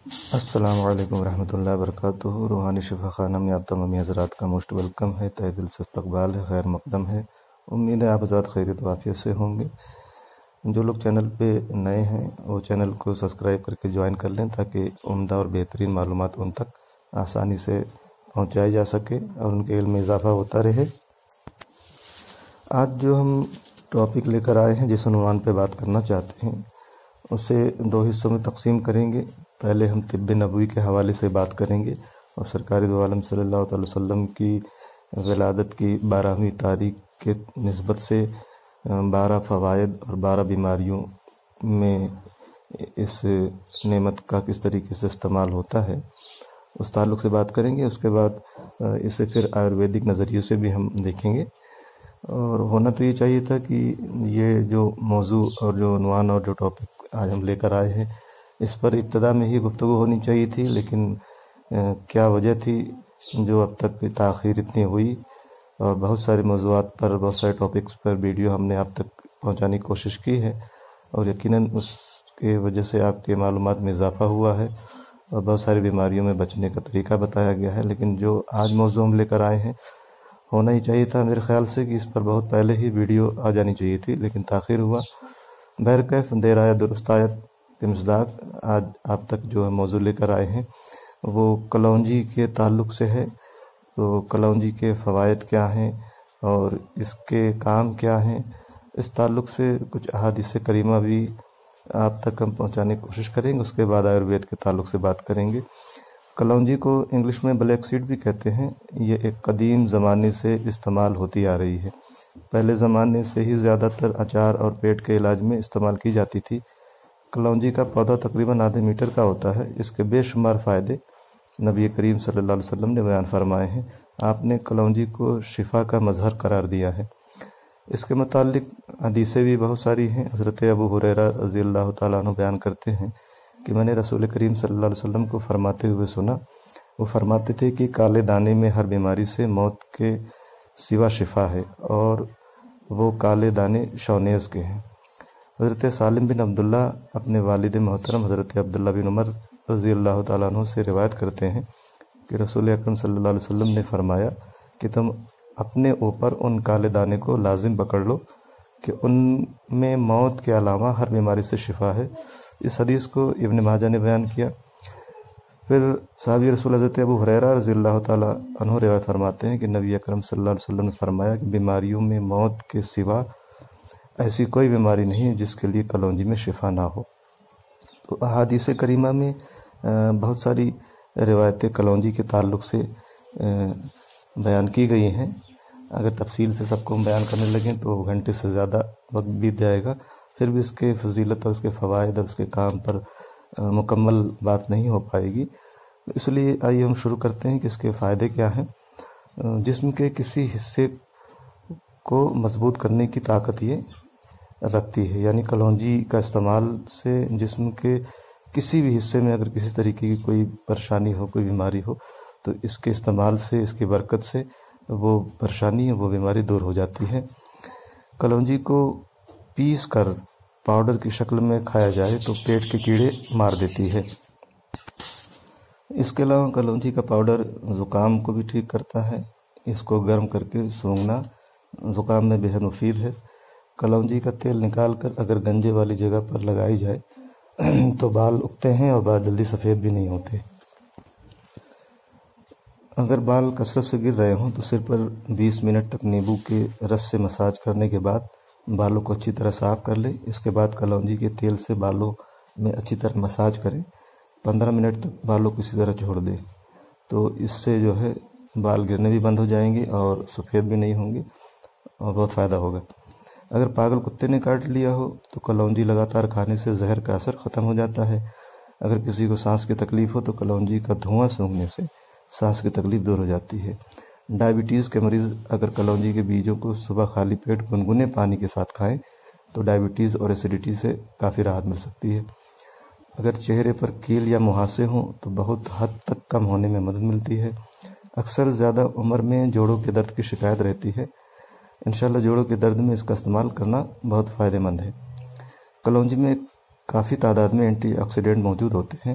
السلام علیکم ورحمۃ اللہ وبرکاتہ۔ روحانی شفا خانہ میں آپ تمام حضرات کا موسٹ ویلکم ہے، تہ دل سے استقبال ہے، خیر مقدم ہے۔ امید ہے آپ حضرات خیریت و عافیت سے ہوں گے۔ جو لوگ چینل پہ نئے ہیں وہ چینل کو سبسکرائب کر کے جوائن کر لیں تاکہ عمدہ اور بہترین معلومات ان تک آسانی سے پہنچائی جا سکے اور ان کے علم میں اضافہ ہوتا رہے۔ آج جو ہم ٹاپک لے کر آئے ہیں، جس عنوان پہ بات کرنا چاہتے ہیں، اسے دو حصوں میں تقسیم کریں گے۔ پہلے ہم طب نبوی کے حوالے سے بات کریں گے اور سرکار دو عالم صلی اللہ تعالی وسلم کی ولادت کی 12ویں تاریخ کے نسبت سے 12 فوائد اور 12 بیماریوں میں اس نعمت کا کس طریقے سے استعمال ہوتا ہے، اس تعلق سے بات کریں گے۔ اس کے بعد اسے پھر آیورویدک نظریے سے بھی ہم دیکھیں گے۔ اور ہونا تو یہ چاہیے تھا کہ یہ جو موضوع اور جو عنوان اور جو ٹاپک آج ہم لے کر آئے ہیں، اس پر ابتدا میں ہی گفتگو ہونی چاہیے تھی، لیکن کیا وجہ تھی جو اب تک تاخیر اتنی ہوئی، اور بہت سارے موضوعات پر، بہت سارے ٹاپکس پر ویڈیو ہم نے آپ تک پہنچانے کی کوشش کی ہے، اور یقیناً اس کے وجہ سے آپ کے معلومات میں اضافہ ہوا ہے اور بہت ساری بیماریوں میں بچنے کا طریقہ بتایا گیا ہے۔ لیکن جو آج موضوع ہم لے کر آئے ہیں، ہونا ہی چاہیے تھا میرے خیال سے کہ اس پر بہت پہلے ہی ویڈیو آ جانی چاہیے تھی، لیکن تاخیر ہوا۔ بہرکیف دیر آید درست آید کے مصداق آج آپ تک جو موضوع لے کر آئے ہیں وہ کلونجی کے تعلق سے ہے۔ تو کلونجی کے فوائد کیا ہیں اور اس کے کام کیا ہیں، اس تعلق سے کچھ احادیث کریمہ بھی آپ تک ہم پہنچانے کی کوشش کریں گے۔ اس کے بعد آیوروید کے تعلق سے بات کریں گے۔ کلونجی کو انگلش میں بلیک سیڈ بھی کہتے ہیں۔ یہ ایک قدیم زمانے سے استعمال ہوتی آ رہی ہے۔ پہلے زمانے سے ہی زیادہ تر اچار اور پیٹ کے علاج میں استعمال کی جاتی تھی۔ کلونجی کا پودا تقریباً آدھے میٹر کا ہوتا ہے۔ اس کے بے شمار فائدے نبی کریم صلی اللہ علیہ وسلم نے بیان فرمائے ہیں۔ آپ نے کلونجی کو شفا کا مظہر قرار دیا ہے۔ اس کے متعلق حدیثیں بھی بہت ساری ہیں۔ حضرت ابو ہریرہ رضی اللہ تعالیٰ عنہ بیان کرتے ہیں کہ میں نے رسول کریم صلی اللہ علیہ وسلم کو فرماتے ہوئے سنا۔ وہ فرماتے تھے کہ کالے دانے میں ہر بیماری سے موت کے سوا شفا ہے، اور وہ کالے دانے شونیز کے ہیں۔ حضرت سالم بن عبداللہ اپنے والد محترم حضرت عبداللہ بن عمر رضی اللہ تعالیٰ عنہ سے روایت کرتے ہیں کہ رسول اکرم صلی اللہ علیہ وسلم نے فرمایا کہ تم اپنے اوپر ان کالے دانے کو لازم پکڑ لو کہ ان میں موت کے علاوہ ہر بیماری سے شفا ہے۔ اس حدیث کو ابن ماجہ نے بیان کیا۔ پھر صحابی رسول حضرت ابو ہریرہ رضی اللہ تعالیٰ عنہ روایت فرماتے ہیں کہ نبی اکرم صلی اللہ علیہ وسلم نے فرمایا کہ بیماریوں میں موت کے سوا ایسی کوئی بیماری نہیں جس کے لیے کلونجی میں شفا نہ ہو۔ تو احادیث کریمہ میں بہت ساری روایتیں کلونجی کے تعلق سے بیان کی گئی ہیں۔ اگر تفصیل سے سب کو ہم بیان کرنے لگیں تو گھنٹے سے زیادہ وقت بیت جائے گا، پھر بھی اس کے فضیلت اور اس کے فوائد اور اس کے کام پر مکمل بات نہیں ہو پائے گی۔ اس لیے آئیے ہم شروع کرتے ہیں کہ اس کے فائدے کیا ہیں۔ جسم کے کسی حصے کو مضبوط کرنے کی طاقت یہ رکھتی ہے، یعنی کلونجی کا استعمال سے جسم کے کسی بھی حصے میں اگر کسی طریقے کی کوئی پریشانی ہو، کوئی بیماری ہو، تو اس کے استعمال سے، اس کی برکت سے وہ پریشانی، وہ بیماری دور ہو جاتی ہے۔ کلونجی کو پیس کر پاؤڈر کی شکل میں کھایا جائے تو پیٹ کے کیڑے مار دیتی ہے۔ اس کے علاوہ کلونجی کا پاؤڈر زکام کو بھی ٹھیک کرتا ہے۔ اس کو گرم کر کے سونگھنا زکام میں بہت مفید ہے۔ کلونجی کا تیل نکال کر اگر گنجے والی جگہ پر لگائی جائے تو بال اگتے ہیں اور بال جلدی سفید بھی نہیں ہوتے۔ اگر بال کثرت سے گر رہے ہوں تو سر پر 20 منٹ تک نیبو کے رس سے مساج کرنے کے بعد بالوں کو اچھی طرح صاف کر لیں۔ اس کے بعد کلونجی کے تیل سے بالوں میں اچھی طرح مساج کریں۔ 15 منٹ تک بالوں کو اسی طرح چھوڑ دیں، تو اس سے جو ہے بال گرنے بھی بند ہو جائیں گے اور سفید بھی نہیں ہوں گے اور بہت فائدہ ہوگا۔ اگر پاگل کتے نے کاٹ لیا ہو تو کلونجی لگاتار کھانے سے زہر کا اثر ختم ہو جاتا ہے۔ اگر کسی کو سانس کی تکلیف ہو تو کلونجی کا دھواں سونگھنے سے سانس کی تکلیف دور ہو جاتی ہے۔ ڈائبٹیز کے مریض اگر کلونجی کے بیجوں کو صبح خالی پیٹ گنگنے پانی کے ساتھ کھائیں تو ڈائبٹیز اور ایسیڈیٹی سے کافی راحت مل سکتی ہے۔ اگر چہرے پر کیل یا مہاسے ہوں تو بہت حد تک کم ہونے میں مدد ملتی ہے۔ اکثر زیادہ عمر میں جوڑوں کے درد کی شکایت رہتی ہے۔ انشاءاللہ جوڑوں کے درد میں اس کا استعمال کرنا بہت فائدہ مند ہے۔ کلونجی میں کافی تعداد میں اینٹی آکسیڈنٹ موجود ہوتے ہیں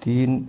3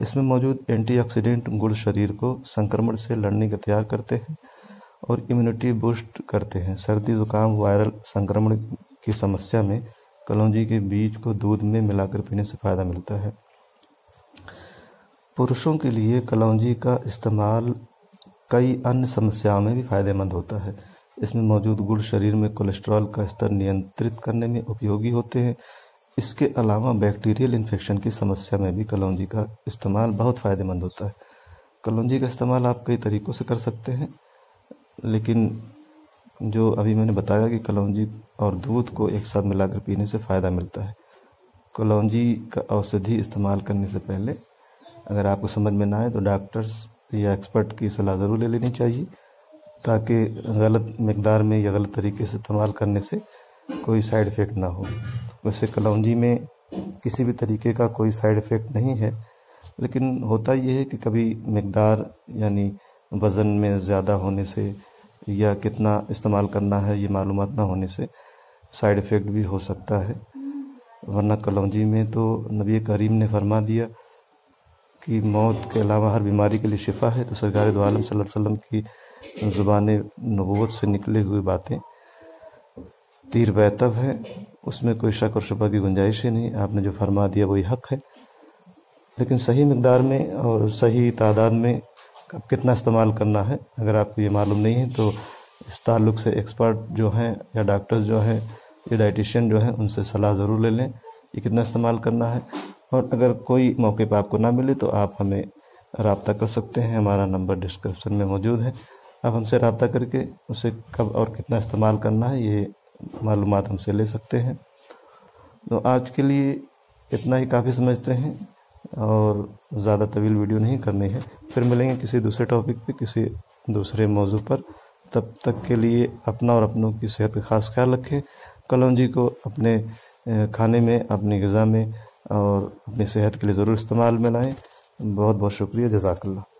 اس میں موجود اینٹی آکسیڈنٹ گڑ شریر کو سنکرمن سے لڑنے کا تیار کرتے ہیں اور امیونٹی بوسٹ کرتے ہیں۔ سردی زکام وائرل سنکرمن کی سمسیا میں کلونجی کے بیج کو دودھ میں ملا کر پینے سے فائدہ ملتا ہے۔ پرشوں کے لیے کلونجی کا استعمال کئی ان سمسیاؤں میں بھی فائدہ مند ہوتا ہے۔ اس میں موجود گڑ شریر میں کولیسٹرول کا استر نینترت کرنے میں اپیوگی ہوتے ہیں۔ اس کے علاوہ بیکٹیریل انفیکشن کی سمسیا میں بھی کلونجی کا استعمال بہت فائدہ مند ہوتا ہے۔ کلونجی کا استعمال آپ کئی طریقوں سے کر سکتے ہیں، لیکن جو ابھی میں نے بتایا کہ کلونجی اور دودھ کو ایک ساتھ ملا کر پینے سے فائدہ ملتا ہے۔ کلونجی کا اوسدھی استعمال کرنے سے پہلے اگر آپ کو سمجھ میں نہ آئے تو ڈاکٹرز یا ایکسپرٹ کی صلاح ضرور لے لینی چاہیے، تاکہ غلط مقدار میں یا غلط طریقے سے استعمال کرنے سے کوئی سائیڈ ایفیکٹ نہ ہو۔ ویسے کلونجی میں کسی بھی طریقے کا کوئی سائیڈ ایفیکٹ نہیں ہے، لیکن ہوتا یہ ہے کہ کبھی مقدار یعنی وزن میں زیادہ ہونے سے یا کتنا استعمال کرنا ہے یہ معلومات نہ ہونے سے سائیڈ ایفیکٹ بھی ہو سکتا ہے، ورنہ کلونجی میں تو نبی کریم نے فرما دیا کہ موت کے علاوہ ہر بیماری کے لیے شفا ہے۔ تو سرکار دو عالم صلی اللہ علیہ وسلم کی زبان نبوت سے نکلے ہوئے باتیں تیر بیتب ہیں، اس میں کوئی شک اور شبہ کی گنجائش ہی نہیں۔ آپ نے جو فرما دیا وہی حق ہے، لیکن صحیح مقدار میں اور صحیح تعداد میں کب کتنا استعمال کرنا ہے اگر آپ کو یہ معلوم نہیں ہے تو اس تعلق سے ایکسپرٹ جو ہیں یا ڈاکٹرز جو ہیں یا ڈائٹیشین جو ہیں ان سے صلاح ضرور لے لیں یہ کتنا استعمال کرنا ہے۔ اور اگر کوئی موقع پہ آپ کو نہ ملے تو آپ ہمیں رابطہ کر سکتے ہیں، ہمارا نمبر ڈسکرپشن میں موجود ہے، آپ ہم سے رابطہ کر کے اسے کب اور کتنا استعمال کرنا ہے یہ معلومات ہم سے لے سکتے ہیں۔ تو آج کے لیے اتنا ہی کافی سمجھتے ہیں اور زیادہ طویل ویڈیو نہیں کرنی ہے، پھر ملیں گے کسی دوسرے ٹاپک پہ کسی دوسرے موضوع پر۔ تب تک کے لیے اپنا اور اپنوں کی صحت کا خاص خیال رکھیں، کلونجی کو اپنے کھانے میں، اپنی غذا میں اور اپنی صحت کے لیے ضرور استعمال میں لائیں۔ بہت بہت شکریہ، جزاک اللہ۔